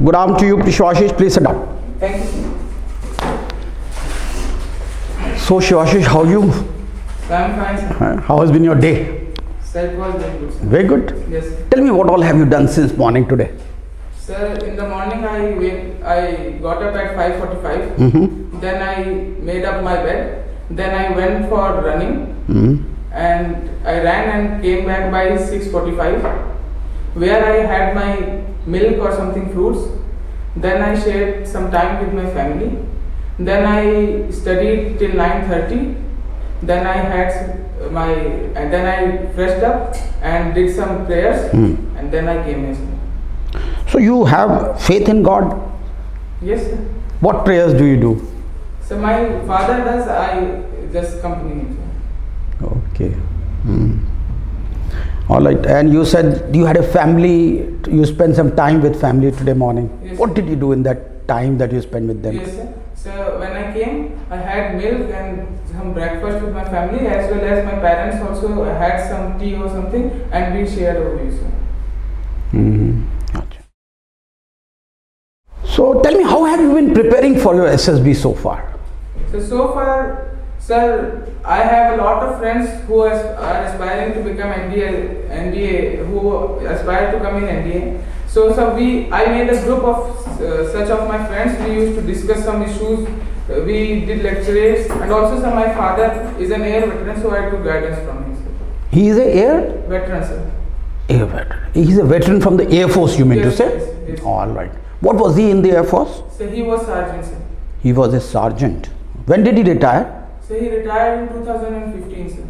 Good afternoon to you, Shivashish. Please sit down. Thank you. So, Shivashish, how are you? I'm fine, sir. How has been your day? Sir, it was very good, sir. Very good. Yes, sir. Tell me, what all have you done since morning today? Sir, in the morning I got up at 5:45. Then I made up my bed. Then I went for running. And I ran and came back by 6:45, where I had my milk or something fruits. Then I shared some time with my family. Then I studied till 9:30. Then I had and then I freshed up and did some prayers. And then I came here, sir. So, you have faith in God? Yes, sir. What prayers do you do? So my father does. I just accompany him, sir. Okay. All right. And you said you had a family, you spent some time with family today morning. Yes, What sir. did you do in that time that you spent with them? Yes, sir. So when I came, I had milk and some breakfast with my family, as well as my parents also had some tea or something, and we shared our views, sir. Gotcha. So tell me, how have you been preparing for your SSB so far? So far, sir, I have a lot of friends who are aspiring to become NDA, who aspire to come in NDA. So I made a group of such of my friends. We used to discuss some issues. We did lectures, and also my father is an air veteran, so I took guidance from him, sir. He is a air? Veteran, sir. Air veteran. He is a veteran from the Air Force, you mean Yes, to say? yes, yes. All right. What was he in the Air Force? So he was sergeant, sir. He was a sergeant. When did he retire? So he retired in 2015, sir.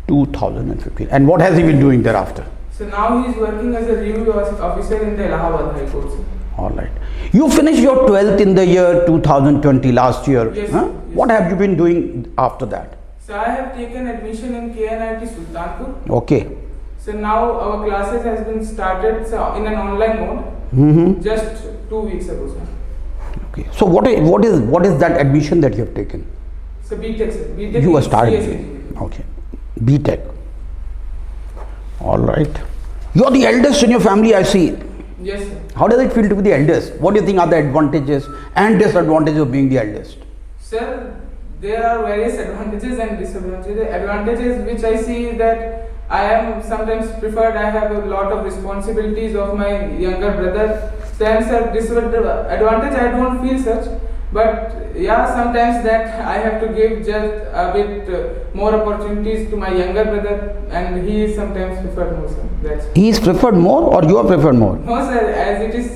2015. And what has he been doing thereafter? So now he is working as a review officer in the Allahabad High Court, sir. All right. You finished your 12th in the year 2020, last year. Yes, Huh? yes. What have you been doing after that? So I have taken admission in KNIT Sultanpur. Okay. So now our classes has been started in an online mode just 2 weeks ago, sir. Okay. So what is that admission that you have taken? So BTech, sir. BTech You are in starting. CS engineering. Okay. BTech. All right. You are the eldest in your family, I see. Yes, sir. How does it feel to be the eldest? What do you think are the advantages and disadvantages of being the eldest? Sir, there are various advantages and disadvantages. The advantages which I see is that I am sometimes preferred. I have a lot of responsibilities of my younger brother. Then, sir, disadvantage I don't feel such. But yeah, sometimes that I have to give just a bit more opportunities to my younger brother, and he is sometimes preferred more, sir. That's He is preferred more or you are preferred more? no, sir. As it is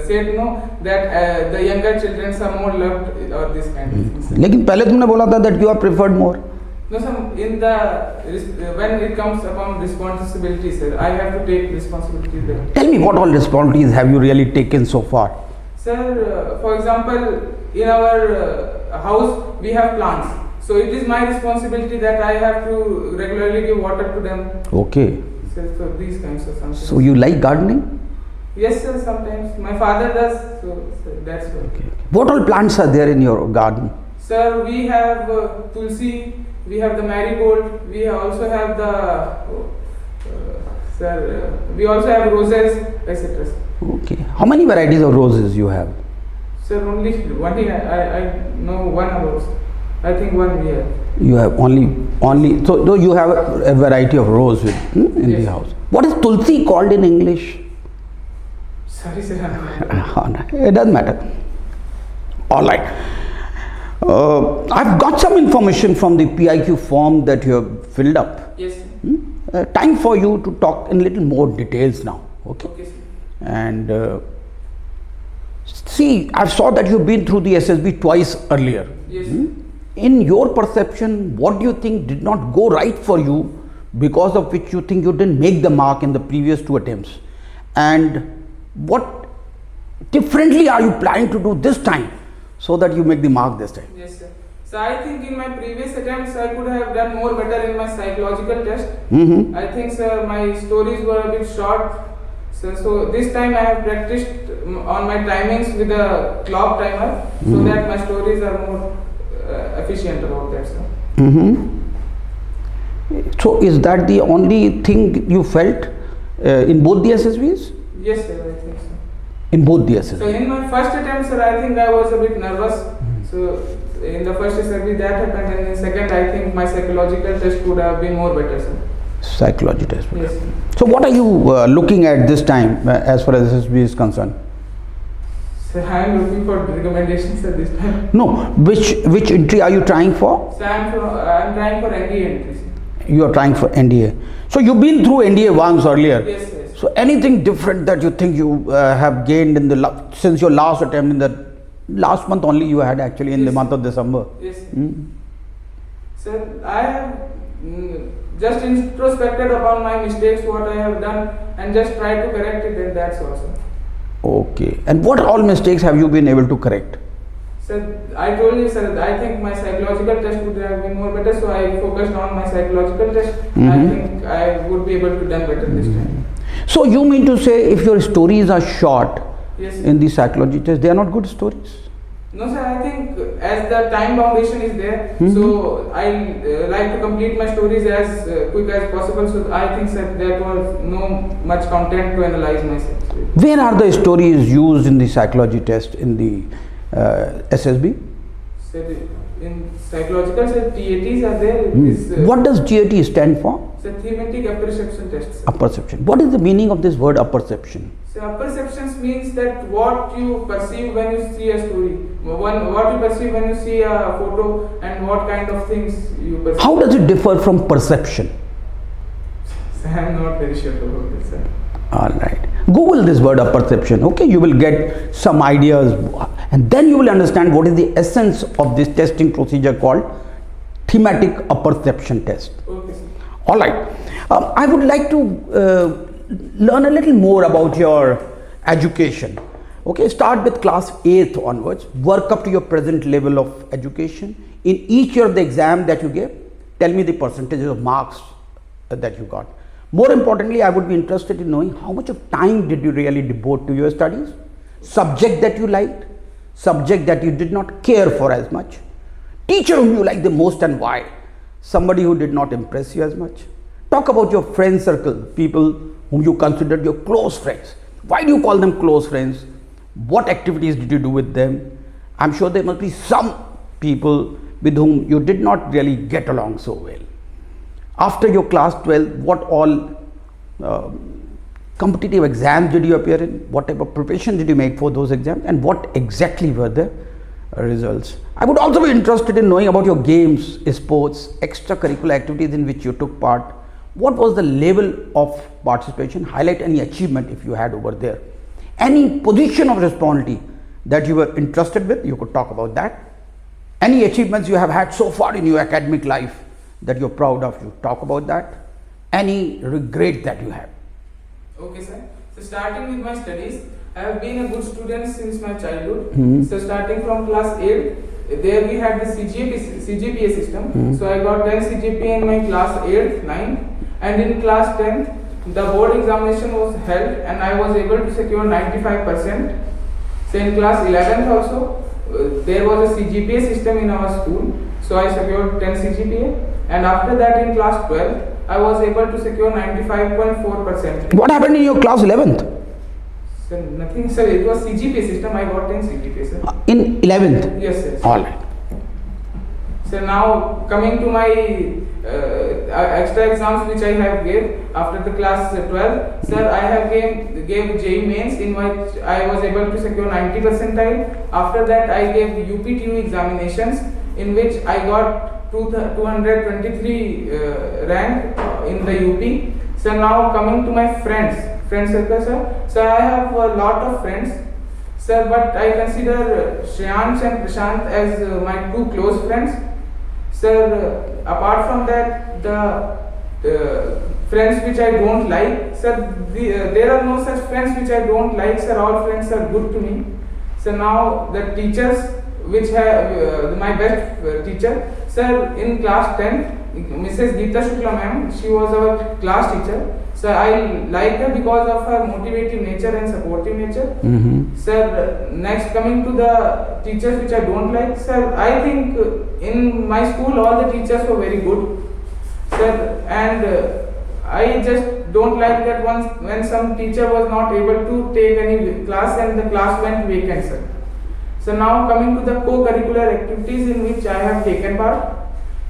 said, no, that the younger children are more loved or this kind of thing, sir. लेकिन पहले तुमने बोला था that you are preferred more. No, sir. When it comes upon responsibility, sir, I have to take responsibility there. Tell me, what all responsibilities have you really taken so far? Sir, for example, in our house we have plants. So it is my responsibility that I have to regularly give water to them. Okay. So these kinds of something. So you like gardening? Yes, sir. Sometimes my father does. So that's why. Okay. What all plants are there in your garden? Sir, we have tulsi. We have the marigold. We also have the we also have roses, etc. Okay. How many varieties of roses you have? Sir, only one. I know one of those. I think one we have. You have only so you have a variety of rose in Yes. the house. What is tulsi called in English? Sorry, sir. It doesn't matter. All right. I've got some information from the PIQ form that you have filled up. Yes, sir. Time for you to talk in little more details now. Okay. Okay, sir. And see, I saw that you've been through the SSB twice earlier. Yes, sir. In your perception, what do you think did not go right for you, because of which you think you didn't make the mark in the previous 2 attempts? And what differently are you planning to do this time so that you make the mark this time? Yes, sir. So I think in my previous attempts I could have done more better in my psychological test. I think, sir, my stories were a bit short. So this time I have practiced on my timings with a clock timer, so that my stories are more efficient about that, sir. So is that the only thing you felt in both the SSBs? Yes, sir, I think so. in both the So SSB? in my first attempt, sir, I think I was a bit nervous. So in the first SSB that happened, and in second, I think my psychological test could have been more better, sir. Psychology test. Yes, sir. So what are you looking at this time as far as SSB is concerned? So I am looking for recommendations at this time. No, which entry are you trying for? So I am trying for NDA entry, sir. You are trying for NDA. So you've been through NDA once earlier. Yes, yes. So anything different that you think you have gained in the since your last attempt in the last month only you had actually in the Yes. month of December? Yes, sir. Sir, I have just introspected upon my mistakes, what I have done, and just tried to correct it, and that's all, sir. Okay. And what all mistakes have you been able to correct? Sir, I told you, sir, I think my psychological test would have been more better, so I focused on my psychological test. I think I would be able to done better this time. So you mean to say if your stories are short Yes, sir. in the psychology test, they are not good stories? No, sir, I think as the time foundation is there, so I like to complete my stories as quick as possible. So I think, sir, there was no much content to analyze myself. Where are the stories used in the psychology test in the SSB? So in psychological, sir, TATs are there. What does GAT stand for? So thematic apperception tests. Apperception. What is the meaning of this word apperception? So apperceptions means that what you perceive when you see a story, what you perceive when you see a photo, and what kind of things you perceive. How does it differ from perception? So I am not very sure about this, sir. All right. Google this word apperception. Okay, you will get some ideas, and then you will understand what is the essence of this testing procedure called thematic apperception test. Okay, sir. All right. I would like to learn a little more about your education. Okay, start with class 8th onwards, work up to your present level of education. In each year of the exam that you gave, tell me the percentages of marks that you got. More importantly, I would be interested in knowing how much of time did you really devote to your studies, subject that you liked, subject that you did not care for as much, teacher whom you liked the most and why, somebody who did not impress you as much. Talk about your friend circle, people whom you considered your close friends. Why do you call them close friends? What activities did you do with them? I'm sure there must be some people with whom you did not really get along so well. After your class 12, what all competitive exams did you appear in? What type of preparation did you make for those exams? And what exactly were the results? I would also be interested in knowing about your games, sports, extracurricular activities in which you took part. What was the level of participation? Highlight any achievement if you had over there. Any position of responsibility that you were interested with, you could talk about that. Any achievements you have had so far in your academic life that you're proud of, you talk about that. Any regret that you have. Okay, sir. So starting with my studies, I have been a good student since my childhood. So starting from class 8, there we had the CGPA system. So I got 10 CGPA in my class 8th, 9th, and in class 10th, the board examination was held and I was able to secure 95%. So in class 11th also, there was a CGPA system in our school. So I secured 10 CGPA, and after that in class 12, I was able to secure 95.4%. What happened in your class 11th? Sir, nothing, sir. It was CGPA system. I got 10 CGPA, sir. In 11th? Yes, sir. All right. So now coming to my extra exams which I have gave after the class 12, sir, I have gave JEE mains in which I was able to secure 90 percentile. After that, I gave UPTU examinations in which I got 223 rank in the UP. So now coming to my friend circle, sir. So I have a lot of friends, sir, but I consider Shreyansh and Prashant as my two close friends. Sir, apart from that, the friends which I don't like, sir, there are no such friends which I don't like, sir. All friends are good to me. So now the teachers which have my best teacher, sir, in class 10, Mrs. Geeta Shukla ma'am, she was our class teacher. So I like her because of her motivative nature and supportive nature. Sir, next coming to the teachers which I don't like, sir, I think in my school all the teachers were very good, sir, and I just don't like that once when some teacher was not able to take any class and the class went vacant, sir. So now coming to the co-curricular activities in which I have taken part.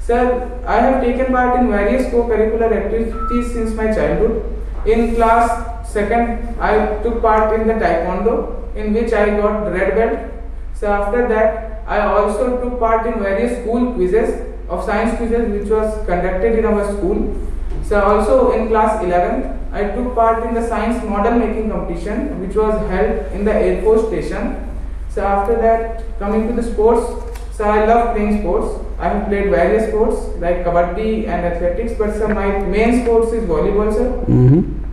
Sir, I have taken part in various co-curricular activities since my childhood. In class 2nd, I took part in the Taekwondo, in which I got red belt. So after that, I also took part in various school quizzes of science quizzes which was conducted in our school. So also in class 11th, I took part in the science model making competition which was held in the Air Force station. So after that, coming to the sports, so I love playing sports. I have played various sports like kabaddi and athletics, but sir, my main sports is volleyball, sir.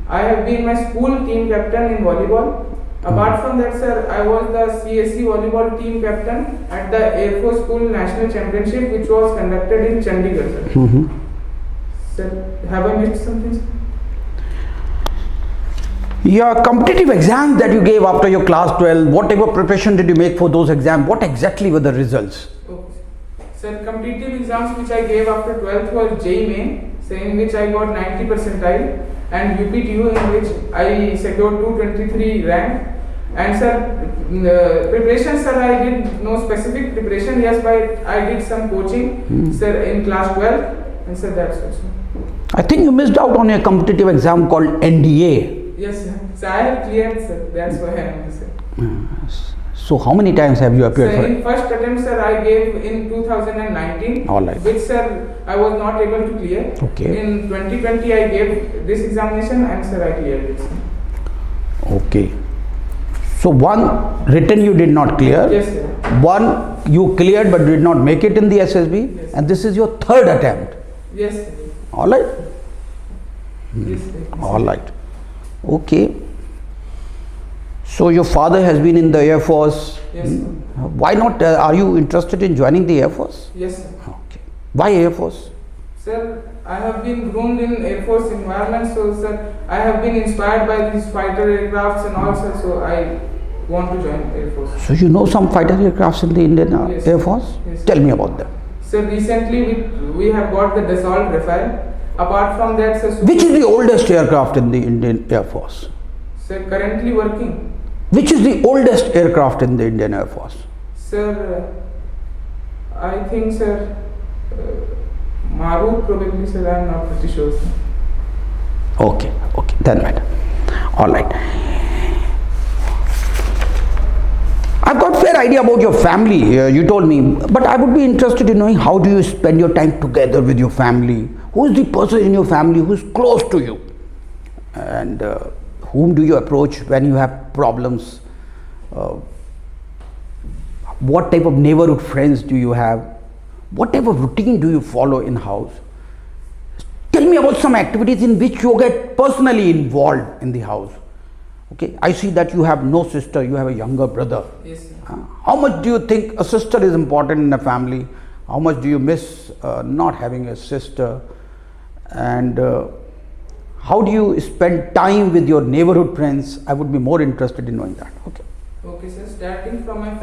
I have been my school team captain in volleyball. Apart from that, sir, I was the CSC volleyball team captain at the Air Force School National Championship, which was conducted in Chandigarh, sir. Sir, have I missed something, sir? Your competitive exams that you gave after your class 12, whatever preparation did you make for those exams? What exactly were the results? Okay. Sir, competitive exams which I gave after 12th were JEE Main, so in which I got 90 percentile, and UPTU in which I secured 223 rank. And sir, preparation, sir, I did no specific preparation, yes, but I did some coaching, sir, in class 12, and sir, that's also. I think you missed out on a competitive exam called NDA. Yes, sir. So I have cleared, sir. That's why I am here. So how many times have you appeared So for in it? first attempt, sir, I gave in 2019, All right. which, sir, I was not able to clear. Okay. In 2020, I gave this examination and, sir, I cleared it, sir. Okay. So one written you did not clear. Yes, sir. One you cleared but did not make it in the SSB. Yes. And this is your third attempt. Yes, sir. All right. Yes, sir. All right. Okay. So your father has been in the Air Force. Yes, sir. Why not? Are you interested in joining the Air Force? Yes, sir. Okay. Why Air Force? Sir, I have been groomed in Air Force environment, so sir, I have been inspired by these fighter aircrafts and all, sir, so I want to join Air Force. So you know some fighter aircrafts in the Indian Yes. Air Force? Yes. Tell me about them. Sir, recently we have got the Dassault Rafale. Apart from that, sir, Which is the oldest aircraft in the Indian Air Force? sir, currently working. Which is the oldest aircraft in the Indian Air Force? Sir, I think, sir, Maru probably, sir, I am not pretty sure, sir. Okay, okay, then matter. All right. I've got fair idea about your family, you told me, but I would be interested in knowing how do you spend your time together with your family? Who is the person in your family who is close to you? And whom do you approach when you have problems? What type of neighborhood friends do you have? What type of routine do you follow in house? Tell me about some activities in which you get personally involved in the house. Okay, I see that you have no sister, you have a younger brother. Yes, sir. How much do you think a sister is important in a family? How much do you miss not having a sister? And how do you spend time with your neighborhood friends? I would be more interested in knowing that. Okay. Okay, sir. Starting from my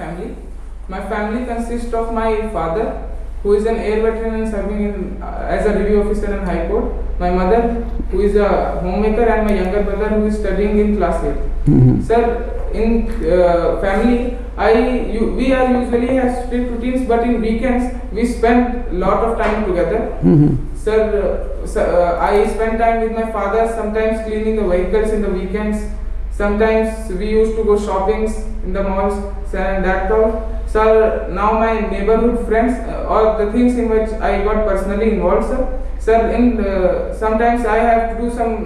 family consists of my father, who is an air veteran and serving in, as a review officer in High Court. My mother, who is a homemaker, and my younger brother, who is studying in class 8. Sir, in family, we are usually have strict routines, but in weekends we spend lot of time together. Sir, I spend time with my father, sometimes cleaning the vehicles in the weekends. Sometimes we used to go shoppings in the malls, sir, and that all. Sir, now my neighborhood friends, or the things in which I got personally involved, sir. Sir, sometimes I have to do some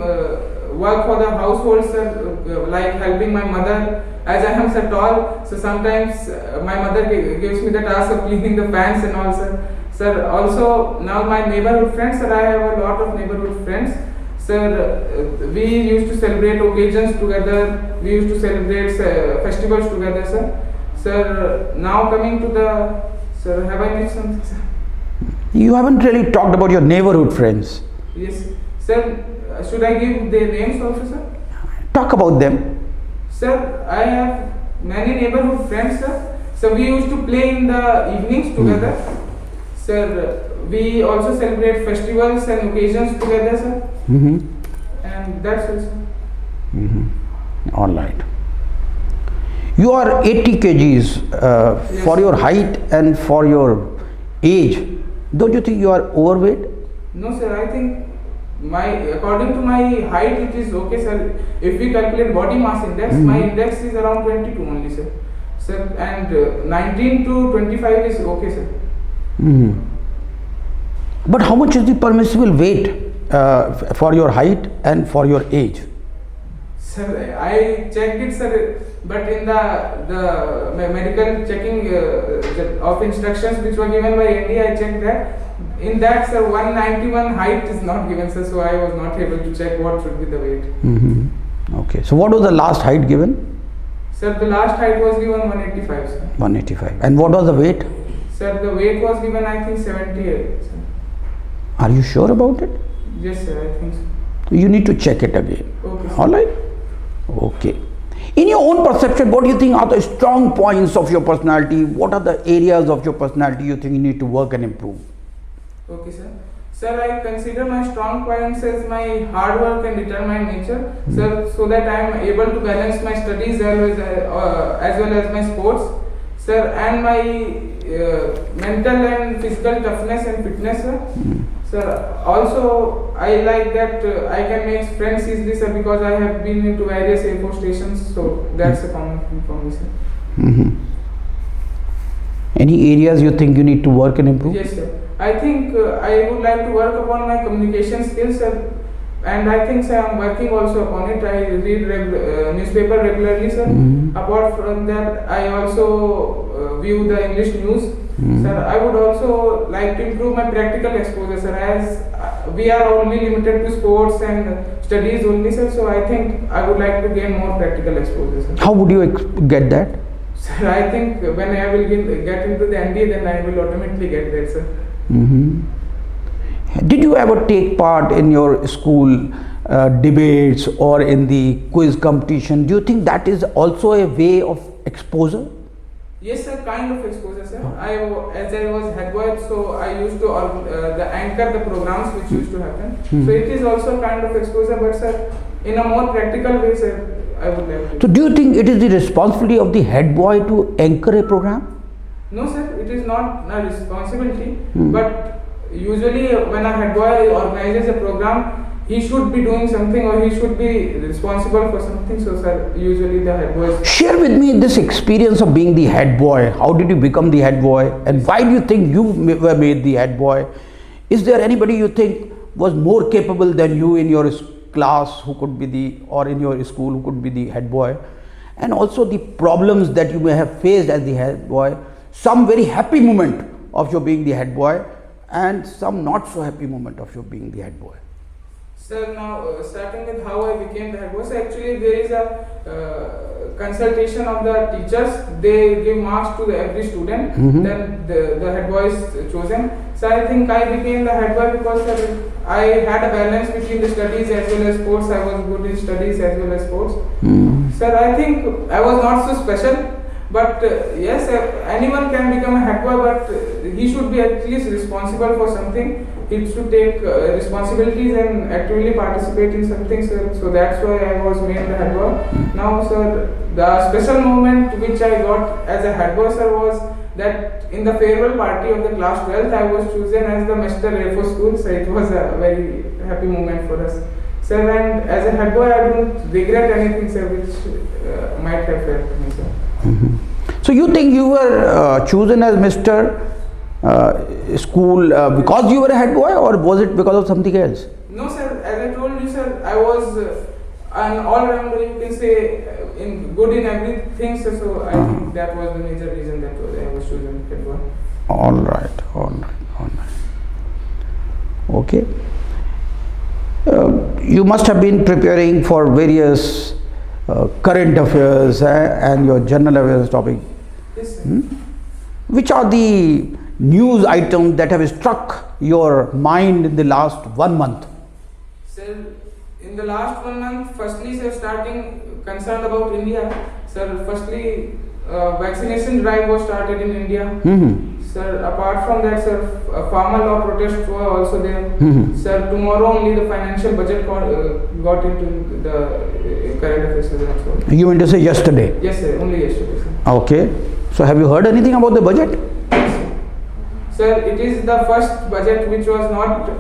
work for the household, sir, like helping my mother. As I am so tall, so sometimes my mother gives me the task of cleaning the fans and all, sir. Sir, also now my neighborhood friends, sir, I have a lot of neighborhood friends. Sir, we used to celebrate occasions together, we used to celebrate festivals together, sir. Sir, now coming to the, sir, have I missed something, sir? You haven't really talked about your neighborhood friends. Yes, sir, should I give their names also, sir? Talk about them. Sir, I have many neighborhood friends, sir. So we used to play in the evenings together. Sir, we also celebrate festivals and occasions together, sir. And and that's it, sir. All right. You are 80 kgs Yes. for your height and for your age. Don't you think you are overweight? No, sir, I think according to my height, it is okay, sir. If we calculate body mass index, my index is around 22 only, sir. Sir, and 19 to 25 is okay, sir. But how much is the permissible weight for your height and for your age? Sir, I checked it, sir, but in the medical checking of instructions which were given by ND, I checked that. In that, sir, 191 height is not given, sir, so I was not able to check what should be the weight. Okay. So what was the last height given? Sir, the last height was given 185, sir. 185. And what was the weight? Sir, the weight was given, I think, 78, sir. Are you sure about it? Yes, sir, I think so. You need to check it again. Okay, sir. All right? Okay. In your own perception, what do you think are the strong points of your personality? What are the areas of your personality you think you need to work and improve? Okay, sir. Sir, I consider my strong points as my hard work and determined nature, sir, so that I am able to balance my studies as well as my sports, sir, and my mental and physical toughness and fitness, sir. Sir, also I like that I can make friends easily, sir, because I have been into various Air Force stations, so that's a common thing for me, sir. Any areas you think you need to work and improve? Yes, sir. I think I would like to work upon my communication skills, sir, and I think, sir, I am working also upon it. I read newspaper regularly, sir. Apart from that, I also view the English news. Sir, I would also like to improve my practical exposure, sir, as we are only limited to sports and studies only, sir, so I think I would like to gain more practical exposure, sir. How would you get that? Sir, I think when I will get into the NDA, then I will automatically get that, sir. Did you ever take part in your school debates or in the quiz competition? Do you think that is also a way of exposure? Yes, sir, kind of exposure, sir. As I was head boy, so I used to anchor the programs which used to happen. So it is also kind of exposure, but, sir, in a more practical way, sir, I would like to. So do you think it is the responsibility of the head boy to anchor a program? No, sir, it is not a responsibility, but usually when a head boy organizes a program, he should be doing something or he should be responsible for something. So, sir, usually the head boys. Share with me this experience of being the head boy. How did you become the head boy, and why do you think you were made the head boy? Is there anybody you think was more capable than you in your class who could be or in your school who could be the head boy? And also the problems that you may have faced as the head boy, some very happy moment of your being the head boy and some not so happy moment of your being the head boy. Sir, now starting with how I became the head boy, so actually there is a consultation of the teachers. They give marks to every student, then the head boy is chosen. So I think I became the head boy because, sir, I had a balance between the studies as well as sports. I was good in studies as well as sports. Sir, I think I was not so special. But yes, anyone can become a head boy, but he should be at least responsible for something. He should take responsibilities and actively participate in something, sir. So that's why I was made the head boy. Now, sir, the special moment which I got as a head boy, sir, was that in the farewell party of the class 12th, I was chosen as the Master Air Force School. So it was a very happy moment for us, sir. And as a head boy, I don't regret anything, sir, which might have felt me, sir. So you think you were chosen as Mr. School because you were a head boy, or was it because of something else? No, sir. As I told you, sir, I was an all-rounder, you can say, good in everything, sir. So I think that was the major reason that I was chosen head boy. All right. Okay. You must have been preparing for various current affairs and your general awareness topic. Yes, sir. Which are the news items that have struck your mind in the last 1 month? Sir, in the last 1 month, firstly, sir, starting concerned about India. Sir, firstly, vaccination drive was started in India. Sir, apart from that, sir, farmer law protests were also there. Sir, tomorrow only the financial budget got into the current affairs. Sir, that's all. You mean to say yesterday? Yes, sir. Only yesterday, sir. Okay. So have you heard anything about the budget? Sir, it is the first budget which was not.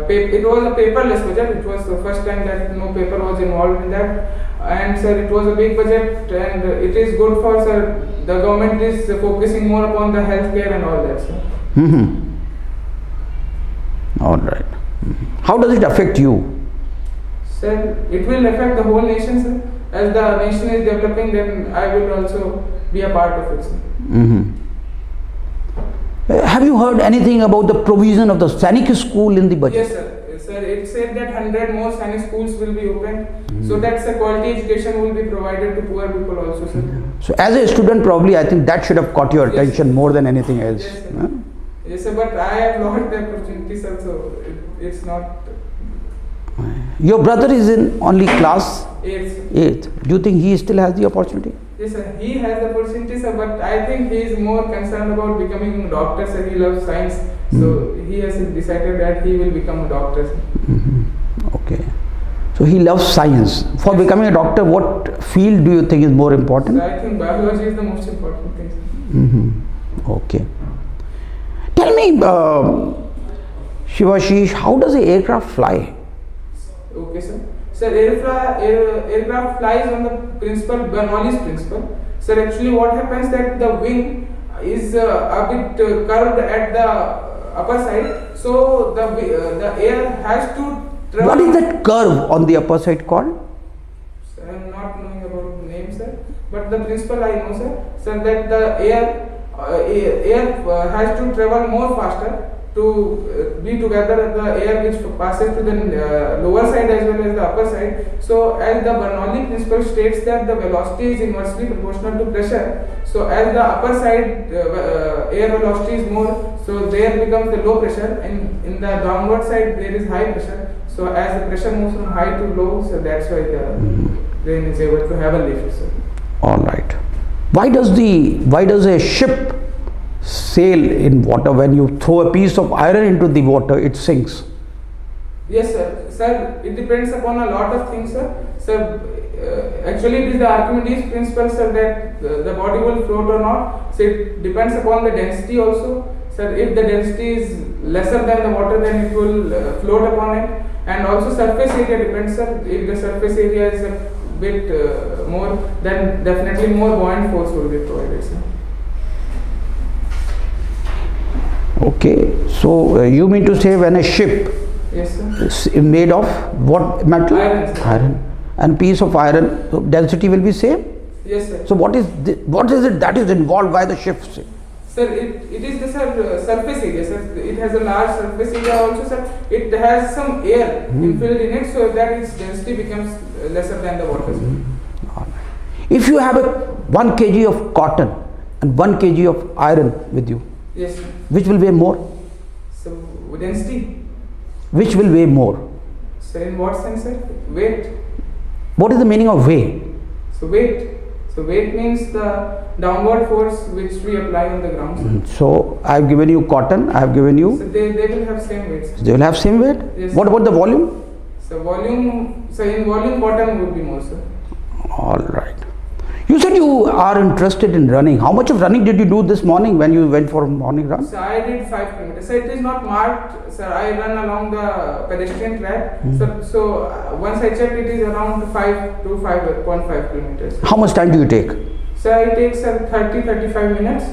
It was a paperless budget. It was the first time that no paper was involved in that. And sir, it was a big budget, and it is good for, sir. The government is focusing more upon the healthcare and all that, sir. All right. How does it affect you? Sir, it will affect the whole nation, sir. As the nation is developing, then I will also be a part of it, sir. Have you heard anything about the provision of the Sainik school in the budget? Yes, sir. Sir, it said that 100 more Sainik schools will be opened, so that the quality education will be provided to poor people also, sir. So as a student, probably I think that should have caught your attention more than anything else. Yes, sir. Huh? Yes, sir, but I have lost the opportunity, sir, so it's not. Your brother is in only class 8th, sir. 8th. Do you think he still has the opportunity? Yes, sir. He has the opportunity, sir, but I think he is more concerned about becoming a doctor, sir. He loves science, so he has decided that he will become a doctor, sir. Okay. So he loves science. For becoming a doctor, what field do you think is more important? So I think biology is the most important thing, sir. Okay. Tell me, Shivashish, how does an aircraft fly? Okay, sir. Sir, aircraft flies on the principle, Bernoulli's principle. Sir, actually what happens that the wing is a bit curved at the upper side, so the air has to travel. What is that curve on the upper side called? Sir, I am not knowing about the name, sir, but the principle I know, sir. Sir, that the air has to travel more faster to be together the air which passes to the lower side as well as the upper side. So as the Bernoulli principle states that the velocity is inversely proportional to pressure, so as the upper side air velocity is more, so there becomes the low pressure, and in the downward side there is high pressure. So as the pressure moves from high to low, so that's why the plane is able to have a lift, sir. All right. Why does a ship sail in water? When you throw a piece of iron into the water, it sinks? Yes, sir. Sir, it depends upon a lot of things, sir. Sir, actually it is the Archimedes principle, sir, that the body will float or not. So it depends upon the density also. Sir, if the density is lesser than the water, then it will float upon it. And also surface area depends, sir. If the surface area is a bit more, then definitely more buoyant force will be provided, sir. Okay, so you mean to say when a ship Yes, sir. is made of what metal? Iron, sir. Iron. And piece of iron, so density will be same? Yes, sir. So what is it that is involved by the ship? Sir, it is the surface area, sir. It has a large surface area also, sir. It has some air infilled in it, so that its density becomes lesser than the water, sir. If you have 1 kg of cotton and 1 kg of iron with you, Yes, sir. which will weigh more? So density. Which will weigh more? Sir, in what sense, sir? Weight. What is the meaning of weigh? So weight. So weight means the downward force which we apply on the ground, sir. So I have given you cotton, I have given you, So they will have same weight, sir. they will have same weight? Yes, What sir. about the volume? So volume, so in volume cotton would be more, sir. All right. You said you are interested in running. How much of running did you do this morning when you went for a morning run? So I did 5 kilometers. So it is not marked, sir. I run along the pedestrian track. So once I checked, it is around 5 to 5.5 kilometers. How much time do you take? So I take, sir, 30-35 minutes.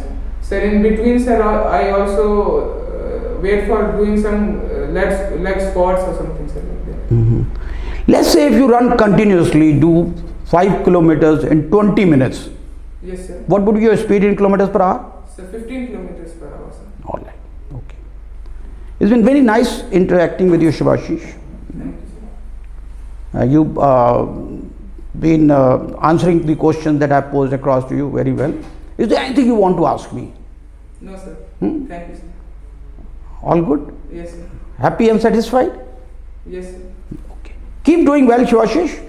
Sir, in between, sir, I also wait for doing some leg squats or something, sir, like that. Let's say if you run continuously, do 5 kilometers in 20 minutes. Yes, sir. What would be your speed in kilometers per hour? So 15 kilometers per hour, sir. All right. Okay. It's been very nice interacting with you, Shivashish. Thank you, sir. You've been answering the questions that I posed across to you very well. Is there anything you want to ask me? No, sir. Thank you, sir. All good? Yes, sir. Happy and satisfied? Yes, sir. Okay. Keep doing well, Shivashish.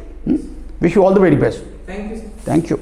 Wish you all the very best. Thank you, sir. Thank you.